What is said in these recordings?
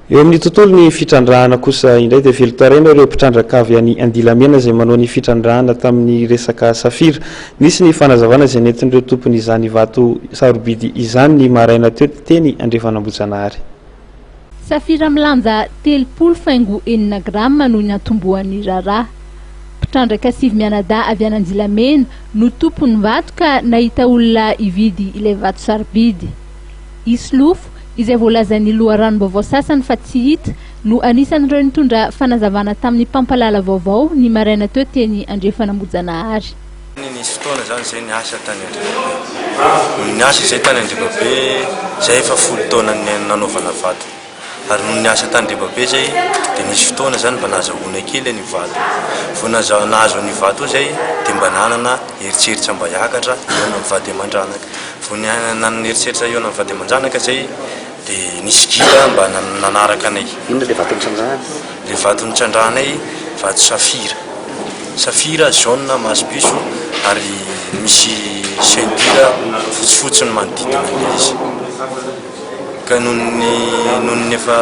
eo amin'ny tontolo ny fitrandrahana kosa indray dia velotaraina ireo mpitrandraka avy any Andilamena izay manao ny fitrandrahana tamin'ny resaka safira. Nisy ny fanazavana izay nentin'ireo tompony izany vato sarobidy izany ny maraina teo teny Andriafanambojanahary. Safira milanja 3.9 grama no ny atombohan'ny raraha. Mpitrandraka sivy mianada avy any Andilamena no tompony vato ka nahita olona ividy ilay vato sarobidy. Islofo izay voalazan'ny loharanom-baovao sasany fa tsy hita no anisan'ireo nitondra fanazavana tamin'ny mpampalala vaovao ny maraina teo teny Andriafanambojanahary. Nisy fotoana zany zay niasa tany Andriababe. Niasa zay tany Andriababe zay efa 10 taona nanaovana vato. Ary no niasa tany Andriababe zay dia nisy fotoana zany mba nahazoana kely ny vato. Vao nahazo ny vato zay dia mba nanana eritseritra mba hiakatra eo amin'ny vady aman-dranaka. Vao nanana eritseritra eo amin'ny vady aman-dranaka zay dia nisy gida mba nanaraka anay. Inona le vato nitrandrahana? Le vato nitrandrahanay vato safira. Safira jaune maso-piso ary misy ceinture fotsifotsy ny manodidina izy. Ka nohon'ny efa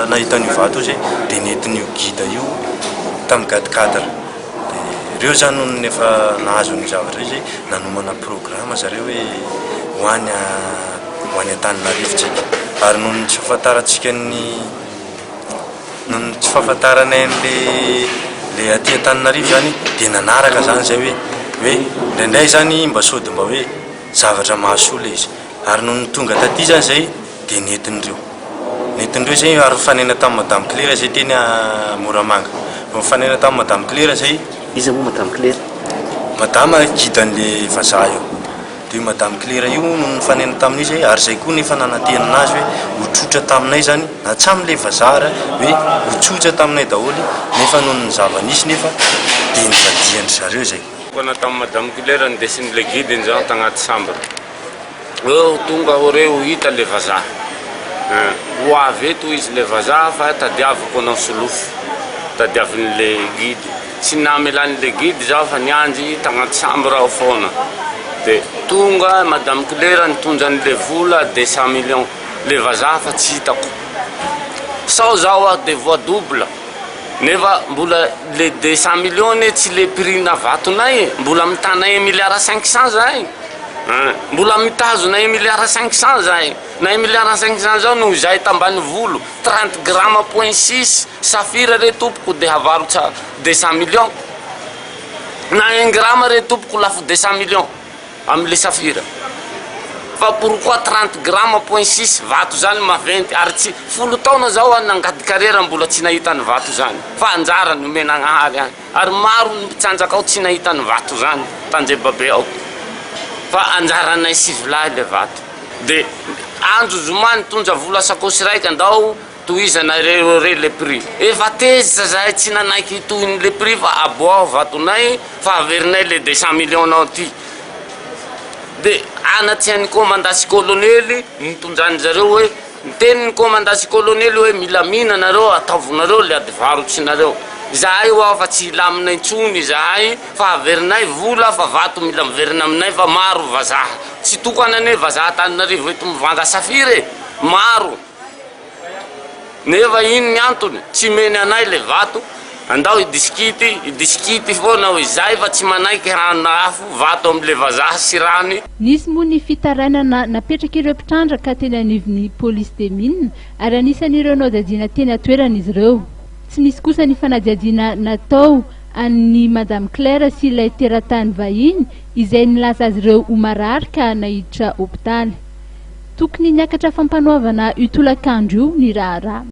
nahita ny vato zay dia nentin'io gida io tamin'ny gadikadra. Ireo zany nohon'ny efa nahazo ny zavatra zay nanomana programme zareo hoe ho any Antananarivo tsika. Ary nohon'ny tsy fahafantarantsika nohon'ny tsy fahafantaranay le aty Antananarivo zany dia nanaraka zany zay hoe indraindray zany mba sody mba hoe zavatra mahasoa izy. Ary nohon'ny tonga taty zany zay dia nentin'ireo zay ary fanena tamin'ny Madame Claire zay teny Moramanga. Vao fanena tamin'ny Madame Claire zay. Iza moa Madame Claire? Madame gidan'le vazaha io. Dia Madame Claire io no fanena tamin'izy zay ary zay koa nefa nanantena anazy hoe hotsotra taminay zany na tsy amin'ilay vazaha hoe hotsotra taminay daholo nefa nohon'ny zava-nisy nefa dia nivadihan'ny zareo zay. Kona tamin'ny Madame Claire ndesin'le guide zao tagnaty chambre. Tonga oreo hita le vazaha. Ho avy eto izy le vazaha fa tadiaviko anao solofo. Tadiavin'le guide. Tsy namelan'le guide zao fa nianjy tagnaty chambre ao foana. Dia tonga Madame Claire nitondran'le vola 200 millions. Le vazaha fa tsy hitako. Sao zao dia voa double. Nefa mbola le 200 millions tsy le prix-na vatonay, mbola mitanay 1,5 milliard zay. Mbola mitazo na 1,5 milliard zay. Na 1,5 milliard zao no zay tambany volo 30 grammes point 6 safira re tompoko dia havarotra 200 millions. Na 1 gramme re tompoko lafo 200 millions amin'le safira. Fa pourquoi 30 grammes point 6 vato zany maventy ary tsy 10 taona zao nangady carrière mbola tsy nahita ny vato zany. Fa anjara no menagnahary any. Ary maro ny mpitsanjaka ao tsy nahita ny vato zany Tandrebabe ao. Fa anjaranay sivlahy le vato. Dia andro zomany tonja vola sakosy raika andao tohizanareo re le prix. Efa tezitra zahay tsy nanaiky tohiny le prix fa aboao vatonay fa averinay le 200 millions nao ty. Dia anaty ny komandasy kolonely nitondrany zareo hoe niteniny komandasy kolonely hoe mila mina nareo ataovonareo le adivarotsinareo. Zahay ho fa tsy laminay intsony zahay fa averinay vola fa vato mila miverina aminay fa maro vazaha. Tsy tokananay vazaha Antananarivo eto mivanga safira maro. Nefa ino ny antony tsy meny anay le vato andao idiskity foana hoe zay fa tsy manaiky rano afo vato amin'le vazaha sy rany. Nisy moa ny fitarainana napetraka ireo mpitrandraka teny anivon'ny polisy de mine ary anisan'ireo nodadiana teny atoeran'izy ireo. Tsy nisy kosa ny fanadihadiana natao an'ny Madame Claire sy ilay teratany vahiny izay nilaza azy ireo ho marary ka nahiditra hôpitaly. Tokony niakatra fampanoavana io tolakandro io ny raharaha.